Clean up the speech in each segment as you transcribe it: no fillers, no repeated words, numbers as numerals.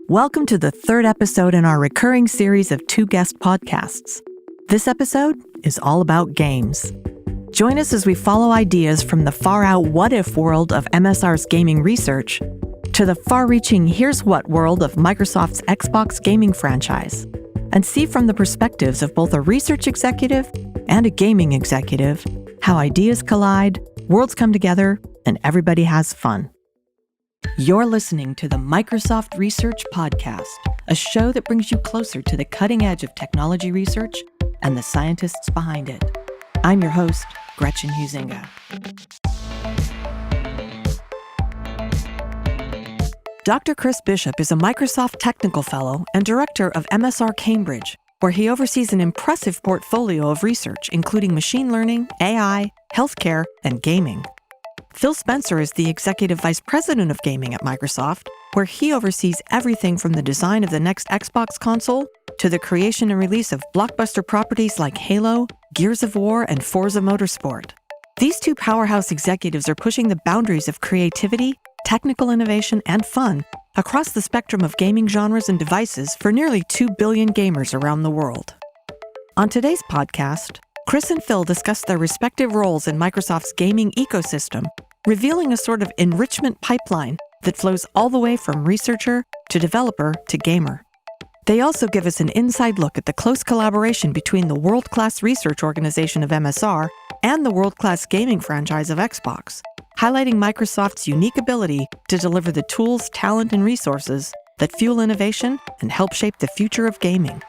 Welcome to the third episode in our recurring series of two guest podcasts. This episode is all about games. Join us as we follow ideas from the far-out what-if world of MSR's gaming research to the far-reaching here's what world of Microsoft's Xbox gaming franchise, and see from the perspectives of both a research executive and a gaming executive how ideas collide, worlds come together, and everybody has fun. You're listening to the Microsoft Research Podcast, a show that brings you closer to the cutting edge of technology research and the scientists behind it. I'm your host, Gretchen Huizinga. Dr. Chris Bishop is a Microsoft Technical Fellow and Director of MSR Cambridge, where he oversees an impressive portfolio of research, including machine learning, AI, healthcare, and gaming. Phil Spencer is the Executive Vice President of Gaming at Microsoft, where he oversees everything from the design of the next Xbox console to the creation and release of blockbuster properties like Halo, Gears of War, and Forza Motorsport. These two powerhouse executives are pushing the boundaries of creativity, technical innovation, and fun across the spectrum of gaming genres and devices for nearly 2 billion gamers around the world. On today's podcast, Chris and Phil discuss their respective roles in Microsoft's gaming ecosystem, revealing a sort of enrichment pipeline that flows all the way from researcher to developer to gamer. They also give us an inside look at the close collaboration between the world-class research organization of MSR and the world-class gaming franchise of Xbox, highlighting Microsoft's unique ability to deliver the tools, talent, and resources that fuel innovation and help shape the future of gaming.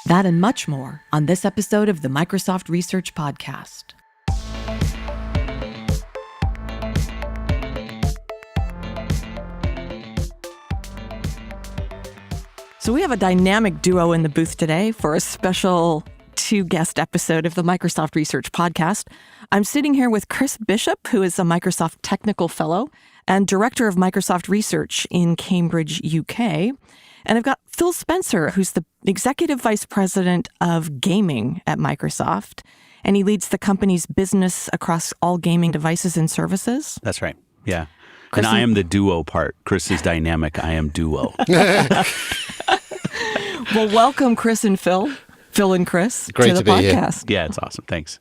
That and much more on this episode of the Microsoft Research Podcast. So we have a dynamic duo in the booth today for a special two-guest episode of the Microsoft Research Podcast. I'm sitting here with Chris Bishop, who is a Microsoft Technical Fellow and Director of Microsoft Research in Cambridge, UK. And I've got Phil Spencer, who's the Executive Vice President of Gaming at Microsoft, and he leads the company's business across all gaming devices and services. That's right, yeah. Chris, and I am the duo part. Chris is dynamic, I am duo. Well, welcome, Chris and Phil and Chris, Great to the be podcast. Yeah, it's awesome. Thanks.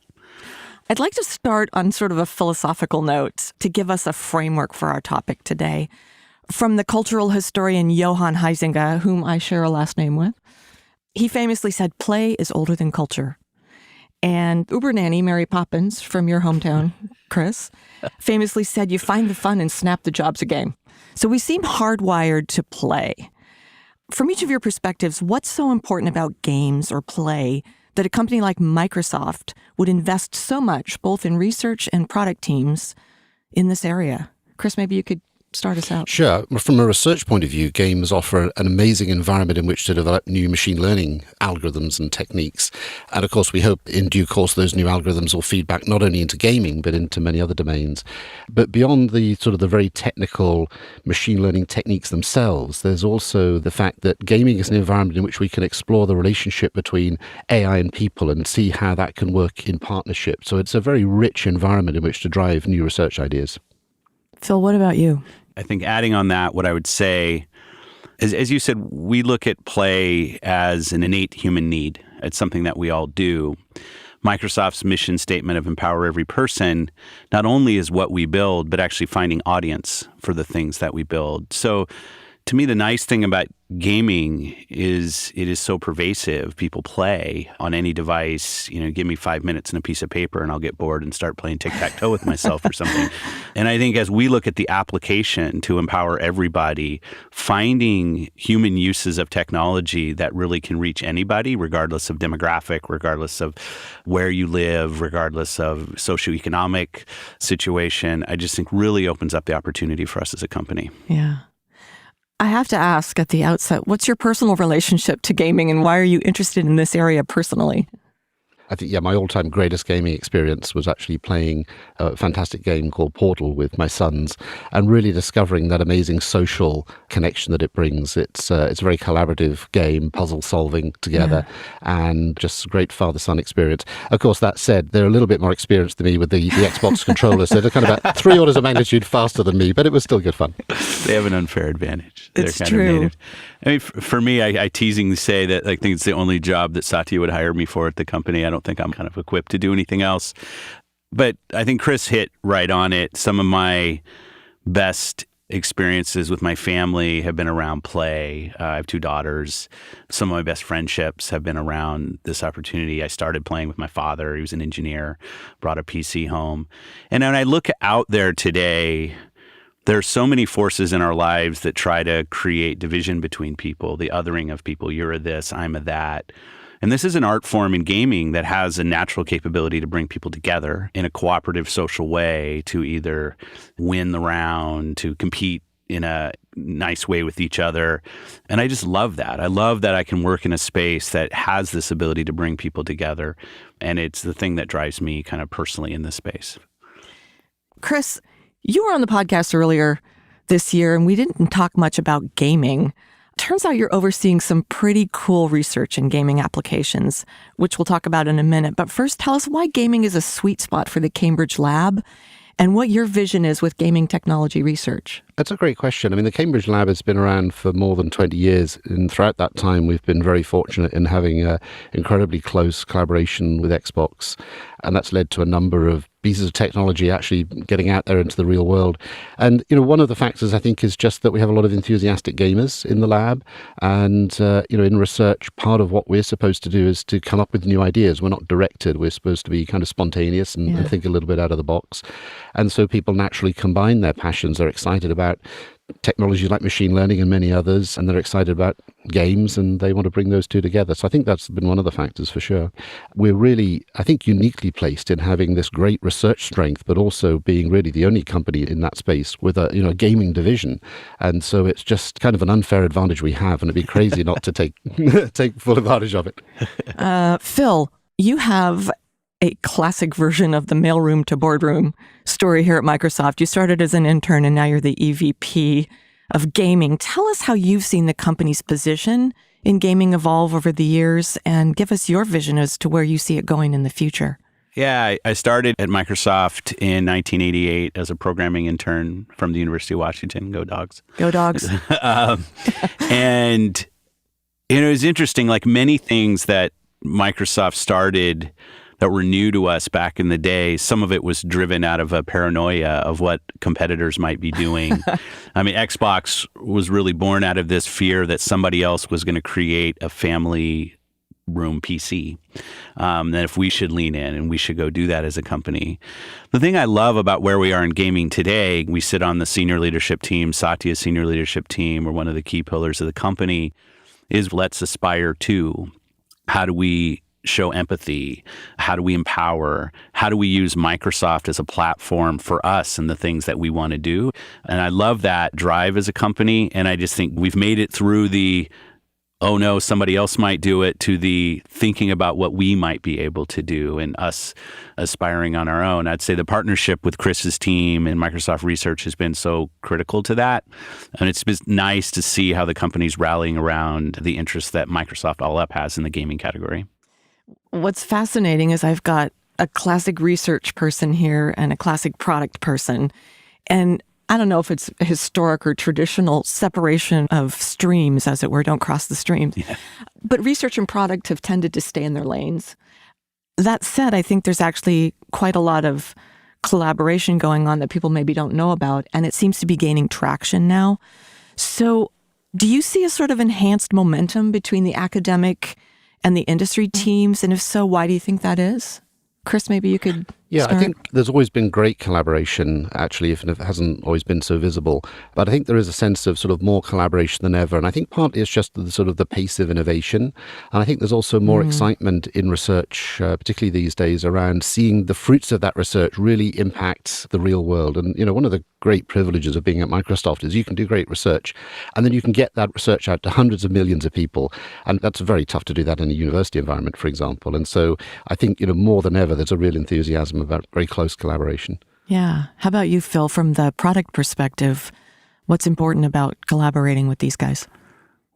I'd like to start on sort of a philosophical note to give us a framework for our topic today. From the cultural historian Johann Huizinga, whom I share a last name with, he famously said, play is older than culture. And Uber nanny Mary Poppins from your hometown, Chris, famously said, you find the fun and snap the job's a game. So we seem hardwired to play. From each of your perspectives, what's so important about games or play that a company like Microsoft would invest so much, both in research and product teams, in this area? Chris, maybe you could start us out. Sure. From a research point of view, games offer an amazing environment in which to develop new machine learning algorithms and techniques. And of course, we hope in due course those new algorithms will feed back not only into gaming, but into many other domains. But beyond the sort of the very technical machine learning techniques themselves, there's also the fact that gaming is an environment in which we can explore the relationship between AI and people and see how that can work in partnership. So it's a very rich environment in which to drive new research ideas. Phil, what about you? I think adding on that, what I would say is, as you said, we look at play as an innate human need. It's something that we all do. Microsoft's mission statement of empower every person not only is what we build, but actually finding audience for the things that we build. So to me, the nice thing about gaming is it is so pervasive. People play on any device. You know, give me 5 minutes and a piece of paper and I'll get bored and start playing tic-tac-toe with myself or something. And I think as we look at the application to empower everybody, finding human uses of technology that really can reach anybody, regardless of demographic, regardless of where you live, regardless of socioeconomic situation, I just think really opens up the opportunity for us as a company. Yeah. I have to ask at the outset, what's your personal relationship to gaming and why are you interested in this area personally? I think, my all-time greatest gaming experience was actually playing a fantastic game called Portal with my sons and really discovering that amazing social connection that it brings. It's a very collaborative game, puzzle solving together, and just a great father-son experience. Of course, that said, they're a little bit more experienced than me with the Xbox controllers. So they're kind of about 3 orders of magnitude faster than me, but it was still good fun. They have an unfair advantage. language. It's They're kind true. of native. I mean, for me, I teasingly say that I think it's the only job that Satya would hire me for at the company. I don't think I'm kind of equipped to do anything else. But I think Chris hit right on it. Some of my best experiences with my family have been around play. I have 2 daughters. Some of my best friendships have been around this opportunity. I started playing with my father. He was an engineer, brought a PC home. And when I look out there today, there are so many forces in our lives that try to create division between people, the othering of people. You're a this, I'm a that. And this is an art form in gaming that has a natural capability to bring people together in a cooperative social way to either win the round, to compete in a nice way with each other. And I just love that. I love that I can work in a space that has this ability to bring people together. And it's the thing that drives me kind of personally in this space. Chris, you were on the podcast earlier this year, and we didn't talk much about gaming. Turns out you're overseeing some pretty cool research in gaming applications, which we'll talk about in a minute. But first, tell us why gaming is a sweet spot for the Cambridge lab and what your vision is with gaming technology research. That's a great question. I mean, the Cambridge Lab has been around for more than 20 years. And throughout that time, we've been very fortunate in having incredibly close collaboration with Xbox. And that's led to a number of pieces of technology actually getting out there into the real world. And, one of the factors, I think, is just that we have a lot of enthusiastic gamers in the lab. And, in research, part of what we're supposed to do is to come up with new ideas. We're not directed. We're supposed to be kind of spontaneous and think a little bit out of the box. And so people naturally combine their passions. They're excited about technology like machine learning and many others, and they're excited about games, and they want to bring those two together. So I think that's been one of the factors for sure. We're really, I think, uniquely placed in having this great research strength, but also being really the only company in that space with a gaming division. And so it's just kind of an unfair advantage we have, and it'd be crazy not to take full advantage of it. Phil, you have a classic version of the mailroom to boardroom story here at Microsoft. You started as an intern and now you're the EVP of gaming. Tell us how you've seen the company's position in gaming evolve over the years and give us your vision as to where you see it going in the future. Yeah, I started at Microsoft in 1988 as a programming intern from the University of Washington. Go Dogs. Go Dogs. And it was interesting, like many things that Microsoft started that were new to us back in the day. Some of it was driven out of a paranoia of what competitors might be doing. I mean, Xbox was really born out of this fear that somebody else was going to create a family room PC, that if we should lean in and we should go do that as a company. The thing I love about where we are in gaming today, we sit on the senior leadership team, Satya's senior leadership team, or one of the key pillars of the company, is let's aspire to. How do we show empathy? How do we empower? How do we use Microsoft as a platform for us and the things that we want to do? And I love that drive as a company. And I just think we've made it through the, oh no, somebody else might do it, to the thinking about what we might be able to do and us aspiring on our own. I'd say the partnership with Chris's team and Microsoft Research has been so critical to that. And it's been nice to see how the company's rallying around the interests that Microsoft All Up has in the gaming category. What's fascinating is I've got a classic research person here and a classic product person. And I don't know if it's a historic or traditional separation of streams, as it were, don't cross the streams. Yeah. But research and product have tended to stay in their lanes. That said, I think there's actually quite a lot of collaboration going on that people maybe don't know about, and it seems to be gaining traction now. So do you see a sort of enhanced momentum between the academic and the industry teams? And if so, why do you think that is? Chris, maybe you could start. I think there's always been great collaboration, actually, even if it hasn't always been so visible. But I think there is a sense of sort of more collaboration than ever. And I think partly it's just the sort of the pace of innovation. And I think there's also more excitement in research, particularly these days, around seeing the fruits of that research really impact the real world. And, one of the great privileges of being at Microsoft is you can do great research, and then you can get that research out to hundreds of millions of people. And that's very tough to do that in a university environment, for example. And so I think, more than ever, there's a real enthusiasm about very close collaboration. Yeah. How about you, Phil, from the product perspective? What's important about collaborating with these guys?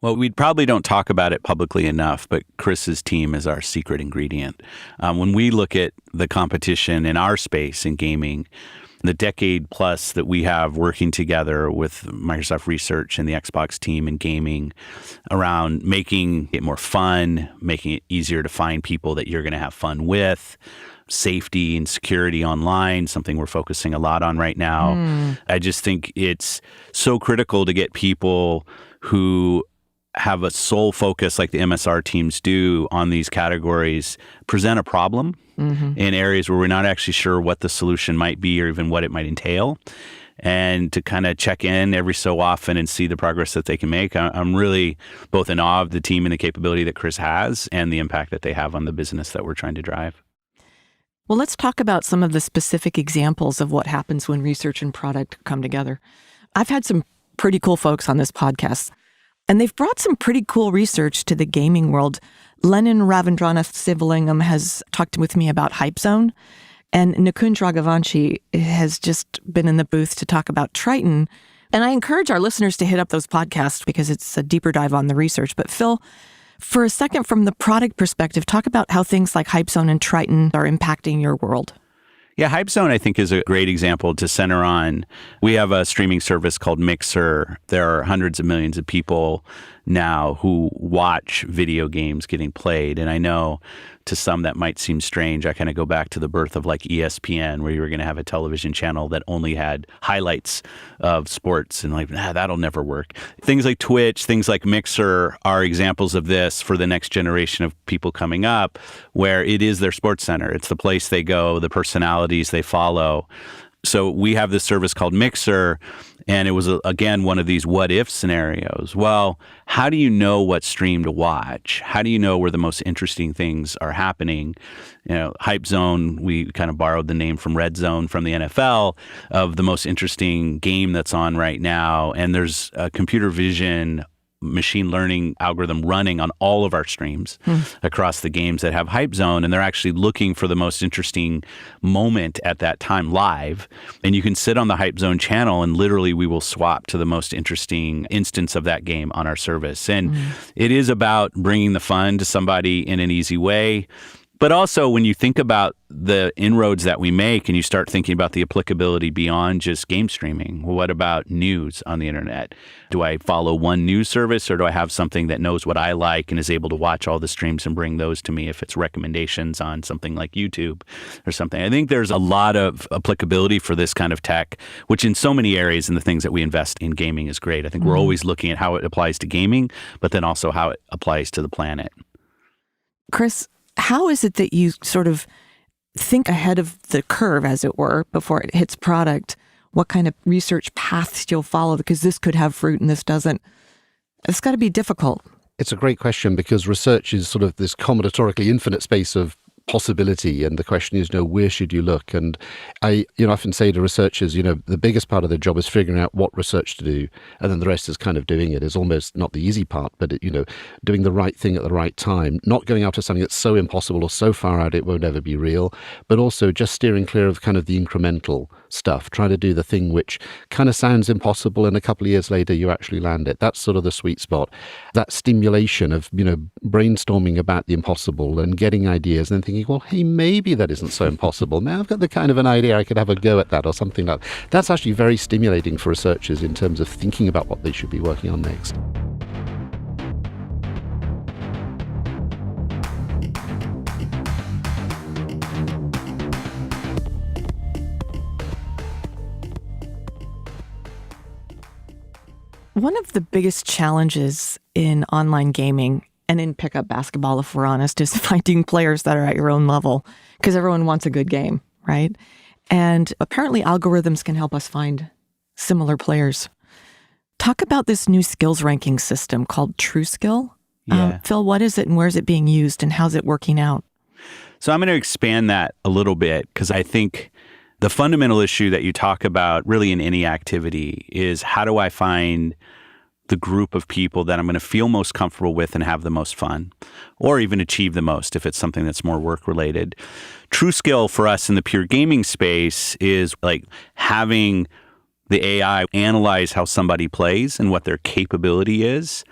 Well, we probably don't talk about it publicly enough, but Chris's team is our secret ingredient. When we look at the competition in our space in gaming, the decade plus that we have working together with Microsoft Research and the Xbox team and gaming around making it more fun, making it easier to find people that you're going to have fun with, safety and security online, something we're focusing a lot on right now. I just think it's so critical to get people who have a sole focus like the MSR teams do on these categories, present a problem in areas where we're not actually sure what the solution might be or even what it might entail, and to kind of check in every so often and see the progress that they can make. I'm really both in awe of the team and the capability that Chris has and the impact that they have on the business that we're trying to drive. Well, let's talk about some of the specific examples of what happens when research and product come together. I've had some pretty cool folks on this podcast, and they've brought some pretty cool research to the gaming world. Lennon Ravindranath Sivalingam has talked with me about Hype Zone, and Nikun Raghavanshi has just been in the booth to talk about Triton. And I encourage our listeners to hit up those podcasts because it's a deeper dive on the research. But Phil, for a second, from the product perspective, talk about how things like Hype Zone and Triton are impacting your world. Yeah, Hype Zone, I think, is a great example to center on. We have a streaming service called Mixer. There are hundreds of millions of people now who watch video games getting played. And I know to some that might seem strange. I kind of go back to the birth of like ESPN, where you were going to have a television channel that only had highlights of sports, and like, that'll never work. Things like Twitch, things like Mixer are examples of this for the next generation of people coming up, where it is their sports center. It's the place they go, the personalities they follow. So we have this service called Mixer, and it was, again, one of these what-if scenarios. Well, how do you know what stream to watch? How do you know where the most interesting things are happening? You know, Hype Zone, we kind of borrowed the name from Red Zone from the NFL of the most interesting game that's on right now. And there's a computer vision machine learning algorithm running on all of our streams across the games that have Hype Zone, and they're actually looking for the most interesting moment at that time live. And you can sit on the Hype Zone channel and literally we will swap to the most interesting instance of that game on our service. And it is about bringing the fun to somebody in an easy way. But also, when you think about the inroads that we make and you start thinking about the applicability beyond just game streaming, well, what about news on the internet? Do I follow one news service, or do I have something that knows what I like and is able to watch all the streams and bring those to me if it's recommendations on something like YouTube or something? I think there's a lot of applicability for this kind of tech, which in so many areas in the things that we invest in gaming is great. I think we're always looking at how it applies to gaming, but then also how it applies to the planet. Chris, how is it that you sort of think ahead of the curve, as it were, before it hits product? What kind of research paths you'll follow? Because this could have fruit and this doesn't. It's got to be difficult. It's a great question, because research is sort of this combinatorically infinite space of possibility, and the question is, where should you look? And I often say to researchers, the biggest part of their job is figuring out what research to do, and then the rest is kind of doing it. Is almost not the easy part, but doing the right thing at the right time, not going after something that's so impossible or so far out it won't ever be real, but also just steering clear of kind of the incremental stuff, trying to do the thing which kind of sounds impossible, and a couple of years later you actually land it. That's sort of the sweet spot, that stimulation of brainstorming about the impossible and getting ideas and then thinking, well, hey, maybe that isn't so impossible. Now I've got the kind of an idea, I could have a go at that or something like that. That's actually very stimulating for researchers in terms of thinking about what they should be working on next. One of the biggest challenges in online gaming and in pickup basketball, if we're honest, is finding players that are at your own level, because everyone wants a good game, right? And apparently algorithms can help us find similar players. Talk about this new skills ranking system called TrueSkill. Yeah. Phil, what is it and where is it being used and how's it working out? So I'm going to expand that a little bit, because I think the fundamental issue that you talk about really in any activity is, how do I find the group of people that I'm going to feel most comfortable with and have the most fun, or even achieve the most if it's something that's more work related. TrueSkill for us in the pure gaming space is like having the AI analyze how somebody plays and what their capability is.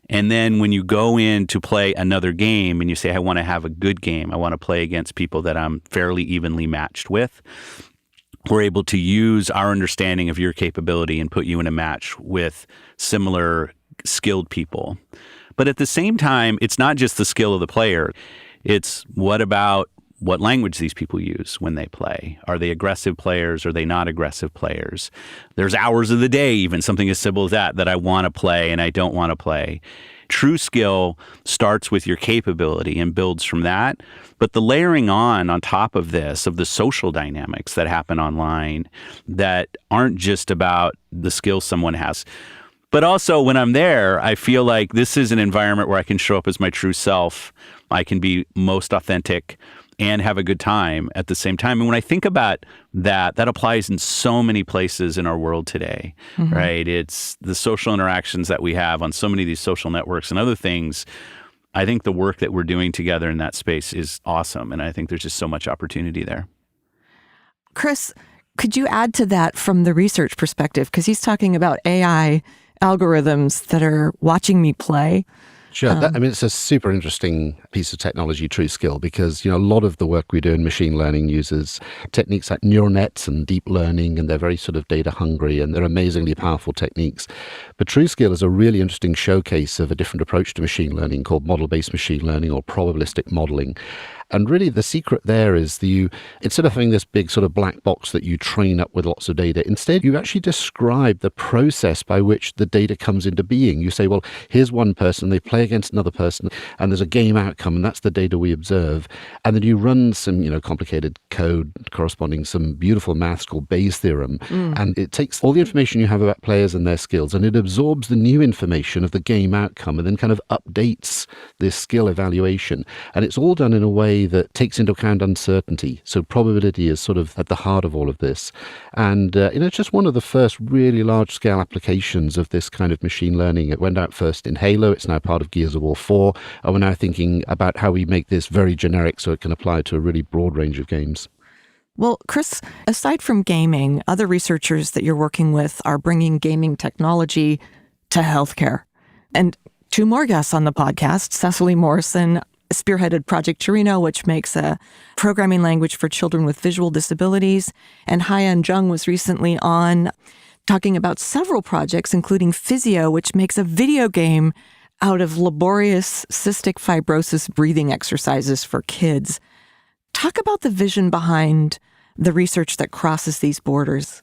And then when you go in to play another game and you say, I want to have a good game, I want to play against people that I'm fairly evenly matched with, we're able to use our understanding of your capability and put you in a match with similar skilled people. But at the same time, it's not just the skill of the player. It's what about what language these people use when they play. Are they aggressive players? Are they not aggressive players? There's hours of the day, even something as simple as that I want to play and I don't want to play. True skill starts with your capability and builds from that. But the layering on top of this, of the social dynamics that happen online that aren't just about the skill someone has. But also when I'm there, I feel like this is an environment where I can show up as my true self. I can be most authentic and have a good time at the same time. And when I think about that applies in so many places in our world today, right? It's the social interactions that we have on so many of these social networks and other things. I think the work that we're doing together in that space is awesome. And I think there's just so much opportunity there. Chris, could you add to that from the research perspective? Because he's talking about AI algorithms that are watching me play. Sure. It's a super interesting piece of technology, true skill, because, a lot of the work we do in machine learning uses techniques like neural nets and deep learning, and they're very sort of data hungry and they're amazingly powerful techniques. But true skill is a really interesting showcase of a different approach to machine learning called model-based machine learning or probabilistic modeling. And really the secret there is instead of having this big sort of black box that you train up with lots of data, instead you actually describe the process by which the data comes into being. You say, well, here's one person, they play against another person, and there's a game outcome, and that's the data we observe. And then you run some, complicated code corresponding some beautiful maths called Bayes' theorem. And it takes all the information you have about players and their skills, and it absorbs the new information of the game outcome and then kind of updates this skill evaluation. And it's all done in a way that takes into account uncertainty. So probability is sort of at the heart of all of this. And, it's just one of the first really large-scale applications of this kind of machine learning. It went out first in Halo. It's now part of Gears of War 4. And we're now thinking about how we make this very generic so it can apply to a really broad range of games. Well, Chris, aside from gaming, other researchers that you're working with are bringing gaming technology to healthcare. And two more guests on the podcast, Cecily Morrison, spearheaded Project Torino, which makes a programming language for children with visual disabilities. And Haiyan Zheng was recently on talking about several projects, including Physio, which makes a video game out of laborious cystic fibrosis breathing exercises for kids. Talk about the vision behind the research that crosses these borders.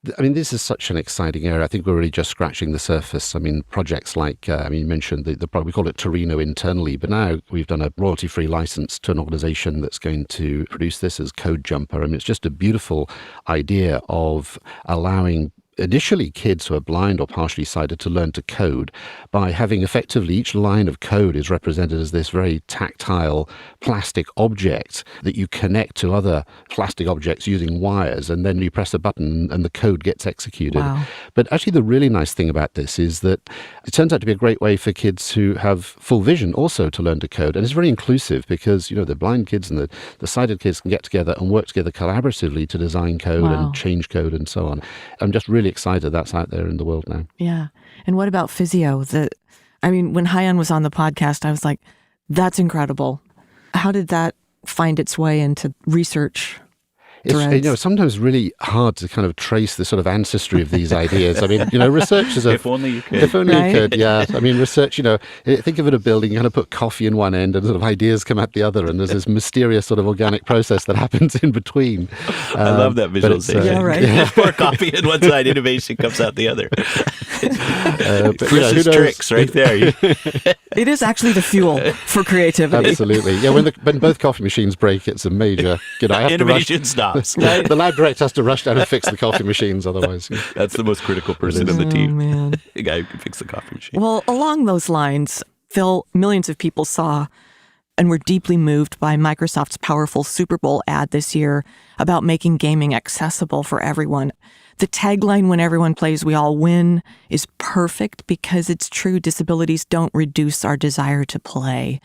This is such an exciting area. I think we're really just scratching the surface. Projects like, you mentioned the product, we call it Torino internally, but now we've done a royalty-free license to an organization that's going to produce this as Code Jumper. It's just a beautiful idea of allowing initially kids who are blind or partially sighted to learn to code by having effectively each line of code is represented as this very tactile plastic object that you connect to other plastic objects using wires, and then you press a button and the code gets executed. Wow. But actually the really nice thing about this is that it turns out to be a great way for kids who have full vision also to learn to code, and it's very inclusive because the blind kids and the sighted kids can get together and work together collaboratively to design code and change code and so on. I'm just really excited that's out there in the world now. Yeah. And what about Physio? When Haiyan was on the podcast, I was like, that's incredible. How did that find its way into research? It's sometimes really hard to kind of trace the sort of ancestry of these ideas. Research is if only you could. If only you could, yeah. Research, think of it a building, you kind of put coffee in one end and sort of ideas come out the other, and there's this mysterious sort of organic process that happens in between. I love that visualization. Yeah, right. Pour coffee in one side, innovation comes out the other. Chris's tricks right there. It is actually the fuel for creativity. Absolutely. Yeah, when both coffee machines break, it's a major, I have innovation stops. The lab director has to rush down and fix the coffee machines, otherwise. That's the most critical person in the team. Man. The guy who can fix the coffee machine. Well, along those lines, Phil, millions of people saw and were deeply moved by Microsoft's powerful Super Bowl ad this year about making gaming accessible for everyone. The tagline, "When everyone plays, we all win," is perfect because it's true. Disabilities don't reduce our desire to play.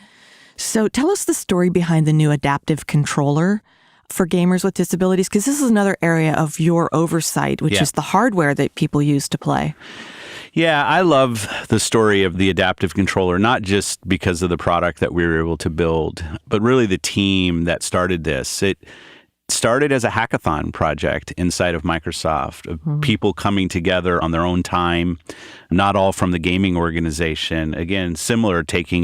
So tell us the story behind the new adaptive controller for gamers with disabilities, because this is another area of your oversight, which is the hardware that people use to play. Yeah, I love the story of the adaptive controller, not just because of the product that we were able to build, but really the team that started this. started as a hackathon project inside of Microsoft, of people coming together on their own time, not all from the gaming organization. Again, similar, taking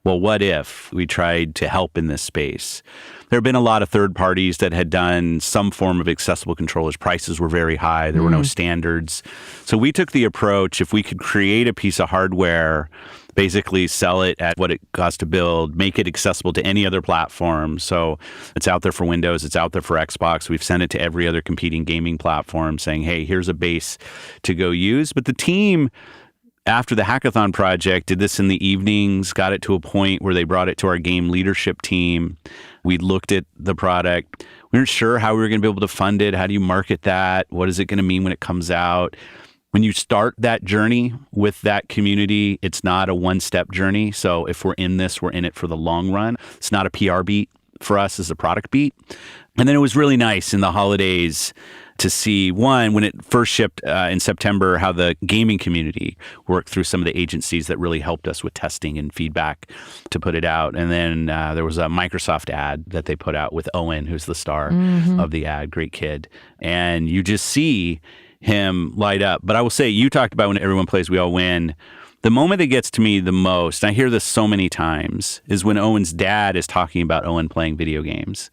well, what if we tried to help in this space? There have been a lot of third parties that had done some form of accessible controllers. Prices were very high. There were no standards. So we took the approach, if we could create a piece of hardware, basically sell it at what it costs to build, make it accessible to any other platform. So it's out there for Windows, it's out there for Xbox. We've sent it to every other competing gaming platform saying, hey, here's a base to go use. But the team, after the hackathon project, did this in the evenings, got it to a point where they brought it to our game leadership team. We looked at the product. We weren't sure how we were going to be able to fund it. How do you market that? What is it going to mean when it comes out? When you start that journey with that community, it's not a one-step journey. So if we're in this, we're in it for the long run. It's not a PR beat for us, it's a product beat. And then it was really nice in the holidays to see, one, when it first shipped in September, how the gaming community worked through some of the agencies that really helped us with testing and feedback to put it out. And then there was a Microsoft ad that they put out with Owen, who's the star of the ad, great kid. And you just see him light up. But I will say, you talked about when everyone plays, we all win. The moment that gets to me the most, and I hear this so many times, is when Owen's dad is talking about Owen playing video games.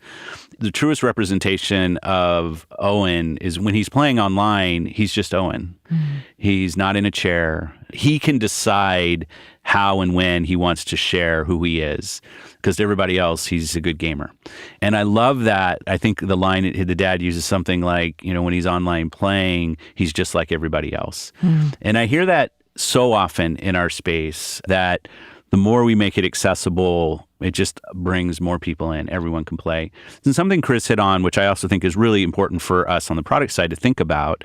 The truest representation of Owen is when he's playing online, he's just Owen. He's not in a chair. He can decide how and when he wants to share who he is, because to everybody else, he's a good gamer. And I love that. I think the line the dad uses something like, when he's online playing, he's just like everybody else. And I hear that so often in our space, that the more we make it accessible, it just brings more people in. Everyone can play. And something Chris hit on, which I also think is really important for us on the product side to think about,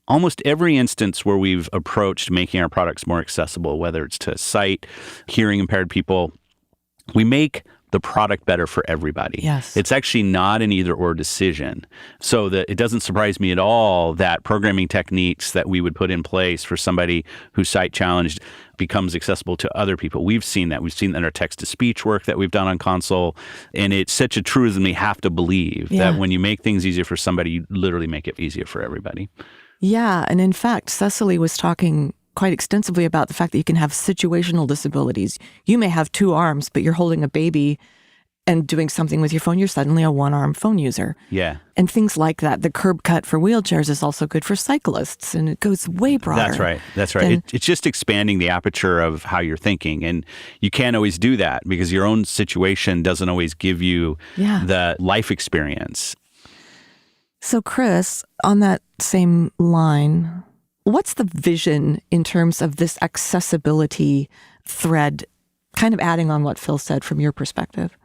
almost every instance where we've approached making our products more accessible, whether it's to sight, hearing impaired people, we make the product better for everybody. Yes. It's actually not an either or decision. So that it doesn't surprise me at all that programming techniques that we would put in place for somebody who's sight challenged becomes accessible to other people. We've seen that. We've seen that in our text-to-speech work that we've done on console. And it's such a truism we have to believe that when you make things easier for somebody, you literally make it easier for everybody. Yeah. And in fact, Cecily was talking quite extensively about the fact that you can have situational disabilities. You may have two arms, but you're holding a baby and doing something with your phone. You're suddenly a one-arm phone user. Yeah. And things like that. The curb cut for wheelchairs is also good for cyclists, and it goes way broader. That's right. It's just expanding the aperture of how you're thinking. And you can't always do that because your own situation doesn't always give you the life experience. So Chris, on that same line, what's the vision in terms of this accessibility thread, kind of adding on what Phil said from your perspective?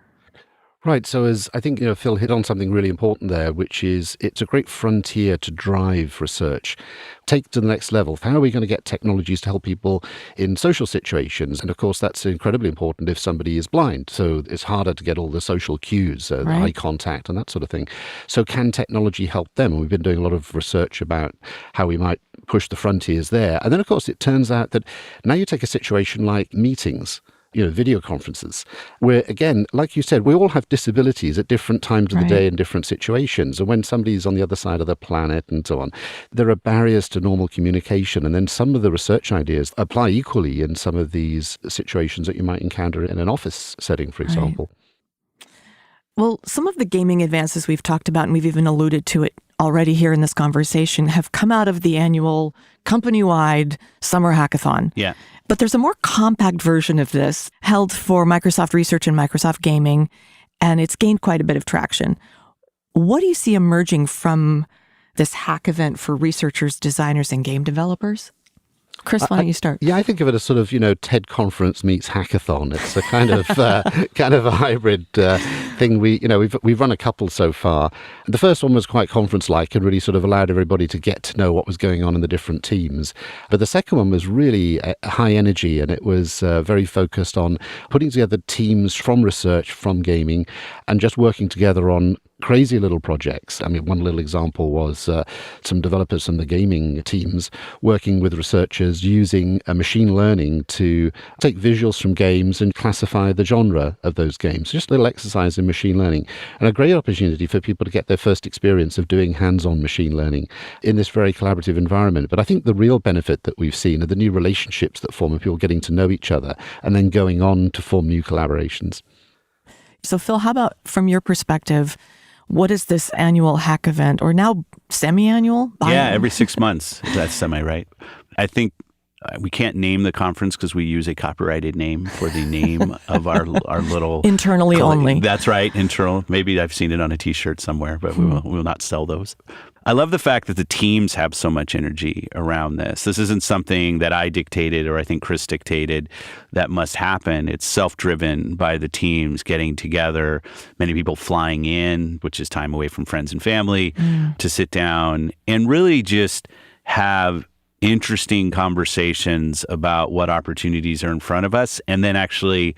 Right. So as I think, Phil hit on something really important there, which is it's a great frontier to drive research. Take to the next level. How are we going to get technologies to help people in social situations? And of course, that's incredibly important if somebody is blind. So it's harder to get all the social cues, eye contact and that sort of thing. So can technology help them? And we've been doing a lot of research about how we might push the frontiers there. And then, of course, it turns out that now you take a situation like meetings, video conferences, where, again, like you said, we all have disabilities at different times of the day in different situations. And when somebody's on the other side of the planet and so on, there are barriers to normal communication. And then some of the research ideas apply equally in some of these situations that you might encounter in an office setting, for example. Well, some of the gaming advances we've talked about, and we've even alluded to it already here in this conversation, have come out of the annual company-wide summer hackathon. Yeah. But there's a more compact version of this held for Microsoft Research and Microsoft Gaming, and it's gained quite a bit of traction. What do you see emerging from this hack event for researchers, designers, and game developers? Chris, why don't you start? I think of it as sort of, TED conference meets hackathon. It's a kind of kind of a hybrid thing. We've run a couple so far. The first one was quite conference-like and really sort of allowed everybody to get to know what was going on in the different teams. But the second one was really high energy, and it was very focused on putting together teams from research, from gaming, and just working together on crazy little projects. I mean, one little example was some developers from the gaming teams working with researchers using machine learning to take visuals from games and classify the genre of those games. Just a little exercise in machine learning, and a great opportunity for people to get their first experience of doing hands-on machine learning in this very collaborative environment. But I think the real benefit that we've seen are the new relationships that form, of people getting to know each other and then going on to form new collaborations. So Phil, how about from your perspective, what is this annual hack event, or now semi-annual? Yeah, every 6 months. That's semi-right. I think we can't name the conference because we use a copyrighted name for the name of our little... Internally only. That's right, internal. Maybe I've seen it on a T-shirt somewhere, but we will not sell those. I love the fact that the teams have so much energy around this. This isn't something that I dictated or I think Chris dictated that must happen. It's self-driven by the teams getting together, many people flying in, which is time away from friends and family, to sit down and really just have interesting conversations about what opportunities are in front of us, and then actually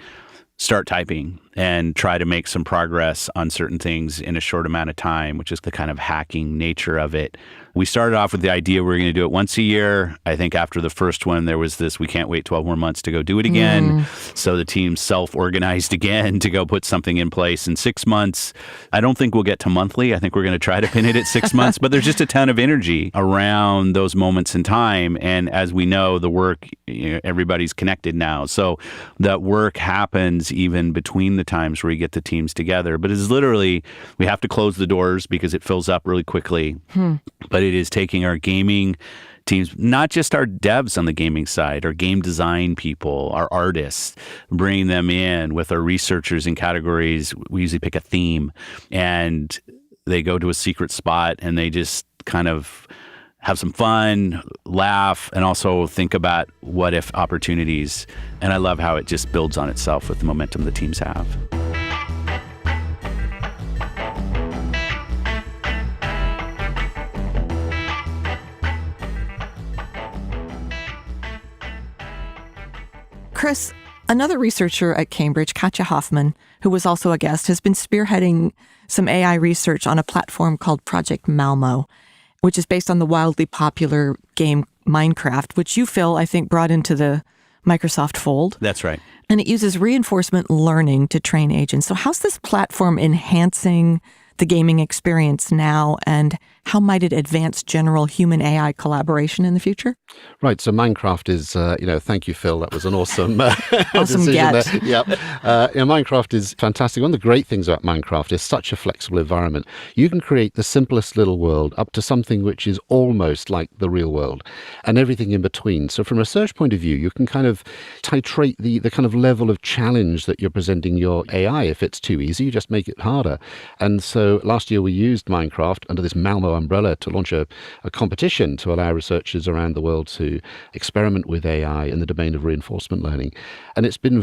start typing and try to make some progress on certain things in a short amount of time, which is the kind of hacking nature of it. We started off with the idea we were going to do it once a year. I think after the first one, there was this, we can't wait 12 more months to go do it again. So the team self-organized again to go put something in place in 6 months. I don't think we'll get to monthly. I think we're going to try to pin it at 6 months, but there's just a ton of energy around those moments in time. And as we know, the work, everybody's connected now. So that work happens even between the times where we get the teams together. But it's literally, we have to close the doors because it fills up really quickly. But it is taking our gaming teams, not just our devs on the gaming side, our game design people, our artists, bringing them in with our researchers in categories. We usually pick a theme and they go to a secret spot and they just kind of have some fun, laugh, and also think about what if opportunities. And I love how it just builds on itself with the momentum the teams have. Chris, another researcher at Cambridge, Katja Hoffman, who was also a guest, has been spearheading some AI research on a platform called Project Malmo, which is based on the wildly popular game Minecraft, which you, Phil, I think brought into the Microsoft fold. That's right. And it uses reinforcement learning to train agents. So how's this platform enhancing the gaming experience now, and how might it advance general human-AI collaboration in the future? Right. So Minecraft is, thank you, Phil. That was an awesome, awesome decision get. there. Yep. Minecraft is fantastic. One of the great things about Minecraft is such a flexible environment. You can create the simplest little world up to something which is almost like the real world, and everything in between. So from a research point of view, you can kind of titrate the kind of level of challenge that you're presenting your AI. If it's too easy, you just make it harder. And so last year we used Minecraft under this Malmo umbrella to launch a competition to allow researchers around the world to experiment with AI in the domain of reinforcement learning. And it's been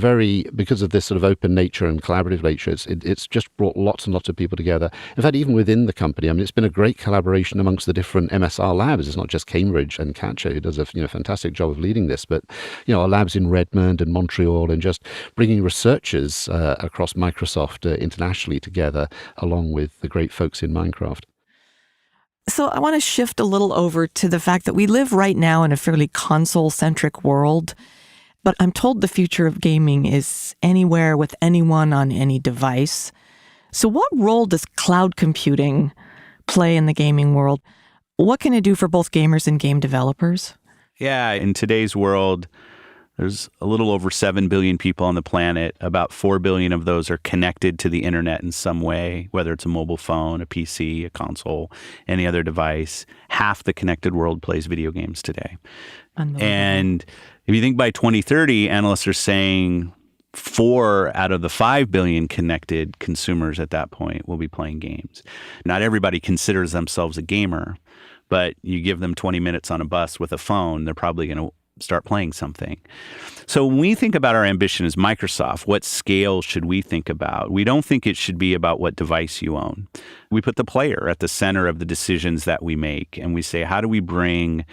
because of this sort of open nature and collaborative nature, it's just brought lots and lots of people together. In fact, even within the company, I mean, it's been a great collaboration amongst the different MSR labs. It's not just Cambridge and Katja who does a fantastic job of leading this, but our labs in Redmond and Montreal, and just bringing researchers across Microsoft internationally together, along with the great folks in Minecraft. So I want to shift a little over to the fact that we live right now in a fairly console-centric world, but I'm told the future of gaming is anywhere with anyone on any device. So what role does cloud computing play in the gaming world? What can it do for both gamers and game developers? Yeah, in today's world, there's a little over 7 billion people on the planet. About 4 billion of those are connected to the internet in some way, whether it's a mobile phone, a PC, a console, any other device. Half the connected world plays video games today. And if you think by 2030, analysts are saying 4 out of the 5 billion connected consumers at that point will be playing games. Not everybody considers themselves a gamer, but you give them 20 minutes on a bus with a phone, they're probably going to start playing something. So when we think about our ambition as Microsoft, what scale should we think about? We don't think it should be about what device you own. We put the player at the center of the decisions that we make, and we say, how do we bring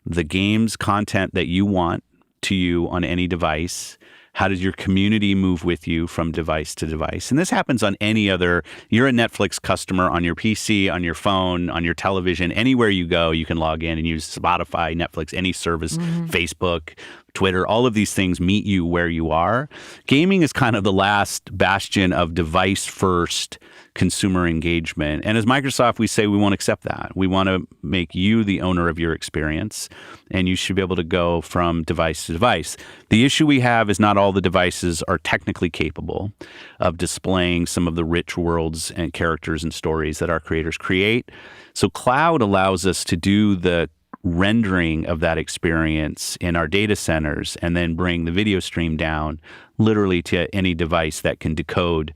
the game's content that you want to you on any device How does your community move with you from device to device? And this happens on any other, you're a Netflix customer on your PC, on your phone, on your television, anywhere you go, you can log in and use Spotify, Netflix, any service, Facebook, Twitter, all of these things meet you where you are. Gaming is kind of the last bastion of device-first consumer engagement. And as Microsoft, we say we won't accept that. We want to make you the owner of your experience, and you should be able to go from device to device. The issue we have is not all the devices are technically capable of displaying some of the rich worlds and characters and stories that our creators create. So cloud allows us to do the rendering of that experience in our data centers and then bring the video stream down literally to any device that can decode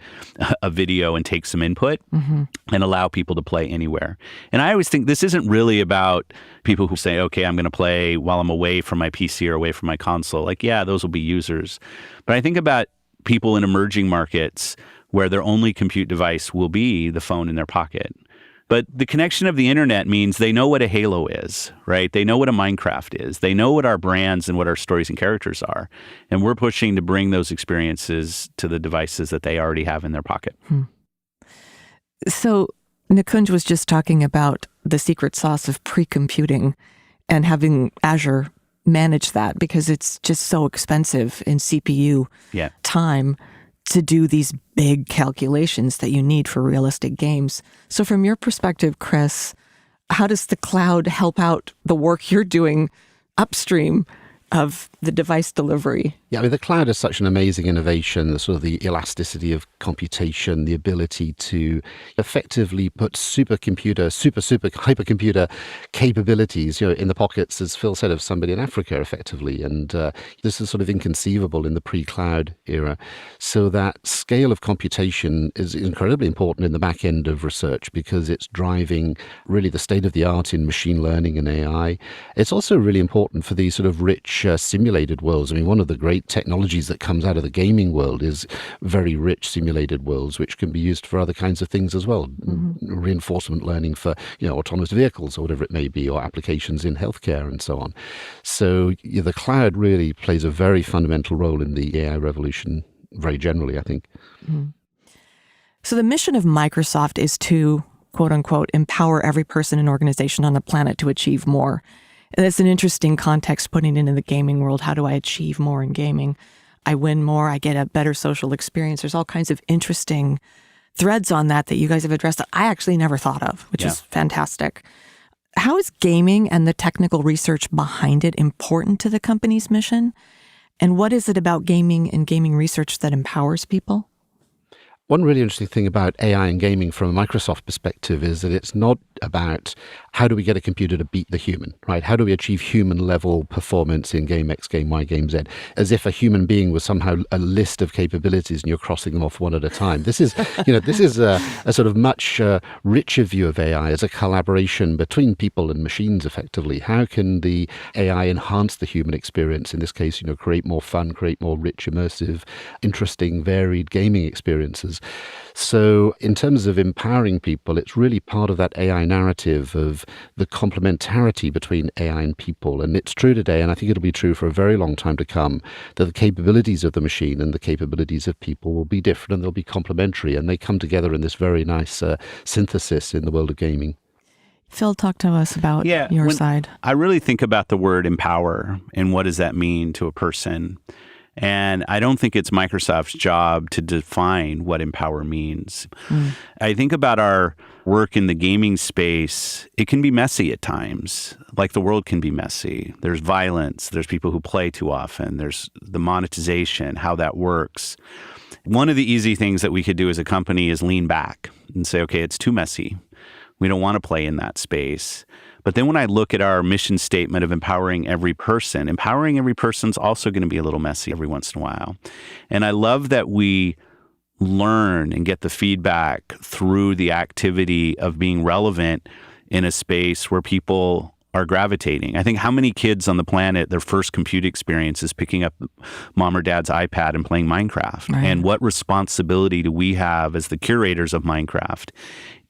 a video and take some input and allow people to play anywhere. And I always think this isn't really about people who say, okay, I'm going to play while I'm away from my PC or away from my console. Like, yeah, those will be users. But I think about people in emerging markets where their only compute device will be the phone in their pocket. But the connection of the internet means they know what a Halo is, right? They know what a Minecraft is. They know what our brands and what our stories and characters are. And we're pushing to bring those experiences to the devices that they already have in their pocket. So Nikunj was just talking about the secret sauce of pre-computing and having Azure manage that because it's just so expensive in CPU time to do these big calculations that you need for realistic games. So from your perspective, Chris, how does the cloud help out the work you're doing upstream of the device delivery? Yeah, I mean, the cloud is such an amazing innovation, the sort of the elasticity of computation, the ability to effectively put supercomputer, hypercomputer capabilities, in the pockets, as Phil said, of somebody in Africa, effectively. And this is sort of inconceivable in the pre-cloud era. So that scale of computation is incredibly important in the back end of research because it's driving really the state of the art in machine learning and AI. It's also really important for these sort of rich simulated worlds. I mean, one of the great technologies that comes out of the gaming world is very rich simulated worlds, which can be used for other kinds of things as well. Reinforcement learning for, autonomous vehicles or whatever it may be, or applications in healthcare and so on. So the cloud really plays a very fundamental role in the AI revolution very generally, I think. So the mission of Microsoft is to, quote unquote, empower every person and organization on the planet to achieve more. And it's an interesting context putting it into the gaming world. How do I achieve more in gaming? I win more. I get a better social experience. There's all kinds of interesting threads on that you guys have addressed that I actually never thought of, which is fantastic. How is gaming and the technical research behind it important to the company's mission? And what is it about gaming and gaming research that empowers people? One really interesting thing about AI and gaming from a Microsoft perspective is that it's not about how do we get a computer to beat the human, right? How do we achieve human level performance in game X, game Y, game Z, as if a human being was somehow a list of capabilities and you're crossing them off one at a time. This is, this is a sort of much richer view of AI as a collaboration between people and machines, effectively. How can the AI enhance the human experience? In this case, create more fun, create more rich, immersive, interesting, varied gaming experiences. So in terms of empowering people, it's really part of that AI narrative of the complementarity between AI and people. And it's true today, and I think it'll be true for a very long time to come, that the capabilities of the machine and the capabilities of people will be different and they'll be complementary. And they come together in this very nice synthesis in the world of gaming. Phil, talk to us about your side. I really think about the word empower and what does that mean to a person. And I don't think it's Microsoft's job to define what empower means. I think about our work in the gaming space. It can be messy at times, like the world can be messy. There's violence. There's people who play too often. There's the monetization, how that works. One of the easy things that we could do as a company is lean back and say, okay, it's too messy. We don't want to play in that space. But then when I look at our mission statement of empowering every person's also going to be a little messy every once in a while. And I love that we learn and get the feedback through the activity of being relevant in a space where people are gravitating. I think how many kids on the planet, their first compute experience is picking up mom or dad's iPad and playing Minecraft. Right. And what responsibility do we have as the curators of Minecraft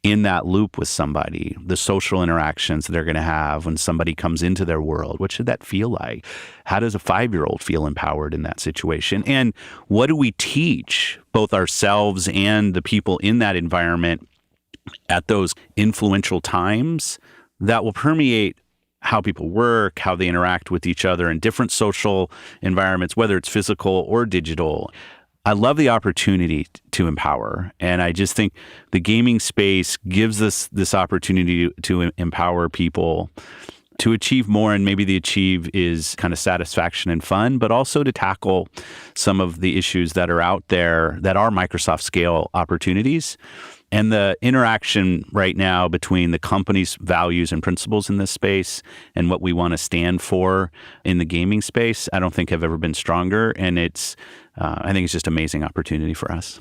in that loop with somebody, the social interactions that they're going to have when somebody comes into their world. What should that feel like? How does a 5-year-old feel empowered in that situation? And what do we teach both ourselves and the people in that environment at those influential times that will permeate how people work, how they interact with each other in different social environments, whether it's physical or digital? I love the opportunity to empower. And I just think the gaming space gives us this opportunity to empower people to achieve more. And maybe the achieve is kind of satisfaction and fun, but also to tackle some of the issues that are out there that are Microsoft scale opportunities. And the interaction right now between the company's values and principles in this space and what we want to stand for in the gaming space, I don't think have ever been stronger. And I think it's just an amazing opportunity for us.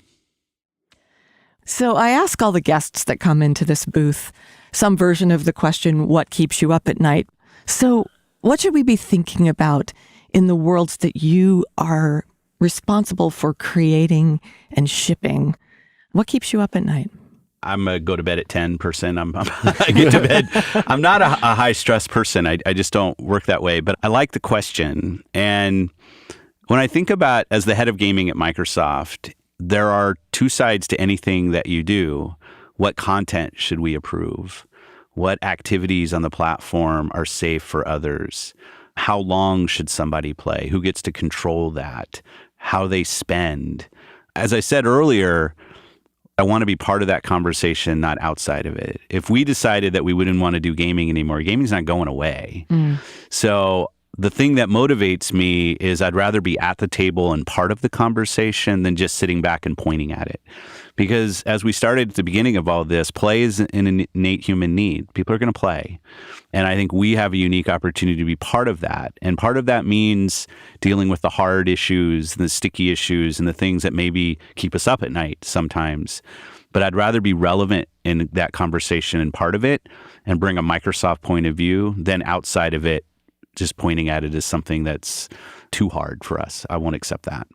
So I ask all the guests that come into this booth some version of the question, what keeps you up at night? So what should we be thinking about in the worlds that you are responsible for creating and shipping? What keeps you up at night? I'm a go to bed at 10 person. I get to bed. I'm not a high stress person. I just don't work that way. But I like the question. And when I think about as the head of gaming at Microsoft, there are two sides to anything that you do. What content should we approve? What activities on the platform are safe for others? How long should somebody play? Who gets to control that? How they spend? As I said earlier, I want to be part of that conversation, not outside of it. If we decided that we wouldn't want to do gaming anymore, gaming's not going away. So the thing that motivates me is I'd rather be at the table and part of the conversation than just sitting back and pointing at it. Because as we started at the beginning of all this, play is an innate human need. People are going to play. And I think we have a unique opportunity to be part of that. And part of that means dealing with the hard issues, the sticky issues, and the things that maybe keep us up at night sometimes. But I'd rather be relevant in that conversation and part of it and bring a Microsoft point of view than outside of it, just pointing at it as something that's too hard for us. I won't accept that.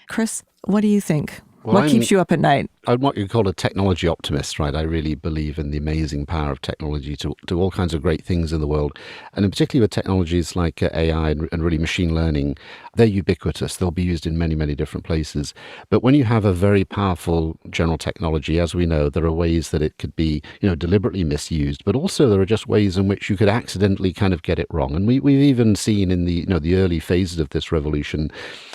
Chris, what do you think? Well, what keeps you up at night? I'm what you call a technology optimist, right? I really believe in the amazing power of technology to do all kinds of great things in the world. And in particular with technologies like AI and really machine learning, they're ubiquitous. They'll be used in many, many different places. But when you have a very powerful general technology, as we know, there are ways that it could be, deliberately misused, but also there are just ways in which you could accidentally kind of get it wrong. And we've even seen in the, the early phases of this revolution,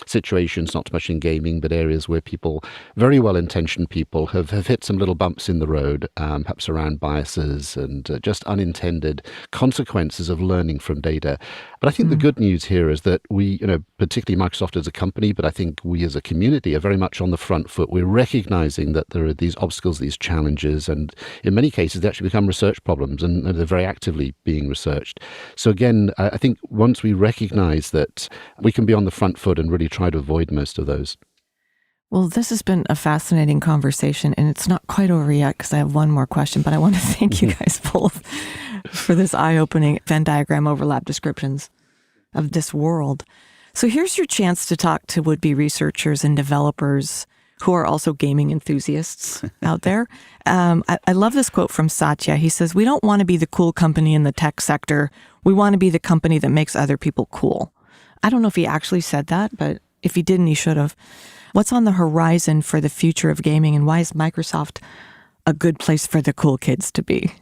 situations, not so much in gaming, but areas where people, very well-intentioned people, have hit some little bumps in the road, perhaps around biases and just unintended consequences of learning from data. But I think the good news here is that we, particularly Microsoft as a company, but I think we as a community are very much on the front foot. We're recognizing that there are these obstacles, these challenges, and in many cases they actually become research problems, and they're very actively being researched. So again, I think once we recognize that, we can be on the front foot and really try to avoid most of those. Well, this has been a fascinating conversation, and it's not quite over yet because I have one more question, but I want to thank you guys both for this eye-opening Venn diagram overlap descriptions of this world. So here's your chance to talk to would-be researchers and developers who are also gaming enthusiasts out there. I love this quote from Satya. He says, "We don't want to be the cool company in the tech sector. We want to be the company that makes other people cool." I don't know if he actually said that, but if he didn't, he should have. What's on the horizon for the future of gaming, and why is Microsoft a good place for the cool kids to be?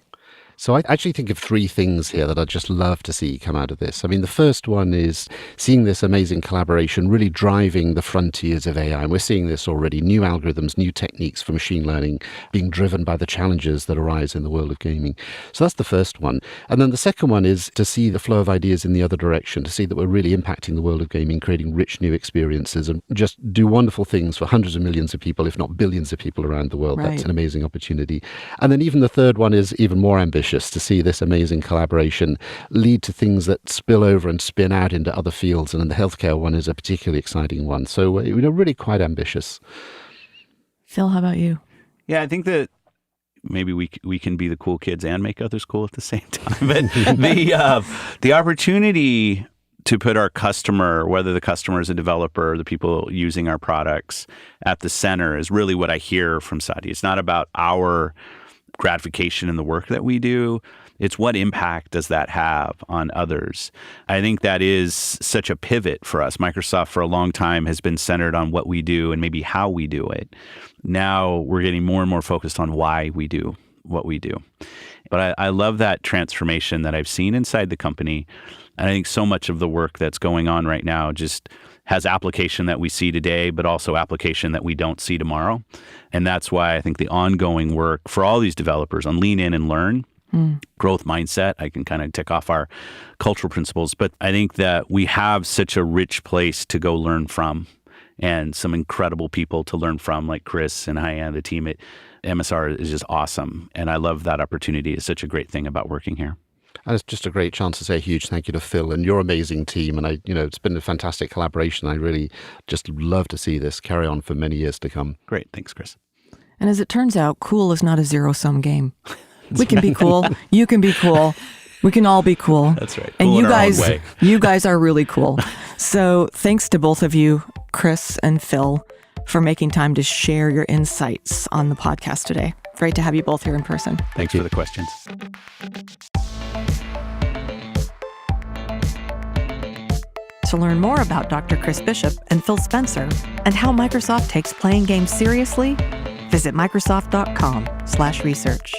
So I actually think of three things here that I'd just love to see come out of this. I mean, the first one is seeing this amazing collaboration really driving the frontiers of AI. And we're seeing this already, new algorithms, new techniques for machine learning being driven by the challenges that arise in the world of gaming. So that's the first one. And then the second one is to see the flow of ideas in the other direction, to see that we're really impacting the world of gaming, creating rich new experiences, and just do wonderful things for hundreds of millions of people, if not billions of people around the world. Right. That's an amazing opportunity. And then even the third one is even more ambitious, to see this amazing collaboration lead to things that spill over and spin out into other fields. And the healthcare one is a particularly exciting one. So, really quite ambitious. Phil, how about you? Yeah, I think that maybe we can be the cool kids and make others cool at the same time. But the opportunity to put our customer, whether the customer is a developer or the people using our products, at the center is really what I hear from Satya. It's not about our gratification in the work that we do. It's what impact does that have on others? I think that is such a pivot for us. Microsoft for a long time has been centered on what we do and maybe how we do it. Now we're getting more and more focused on why we do what we do. But I love that transformation that I've seen inside the company. And I think so much of the work that's going on right now just has application that we see today, but also application that we don't see tomorrow. And that's why I think the ongoing work for all these developers on lean in and learn, growth mindset, I can kind of tick off our cultural principles. But I think that we have such a rich place to go learn from and some incredible people to learn from, like Chris and I and the team at MSR is just awesome. And I love that opportunity. It's such a great thing about working here. And it's just a great chance to say a huge thank you to Phil and your amazing team. And it's been a fantastic collaboration. I really just love to see this carry on for many years to come. Great. Thanks, Chris. And as it turns out, cool is not a zero-sum game. We can be cool. You can be cool. We can all be cool. That's right. And cool you guys are really cool. So thanks to both of you, Chris and Phil, for making time to share your insights on the podcast today. Great to have you both here in person. Thanks for the questions. To learn more about Dr. Chris Bishop and Phil Spencer and how Microsoft takes playing games seriously, visit Microsoft.com/research.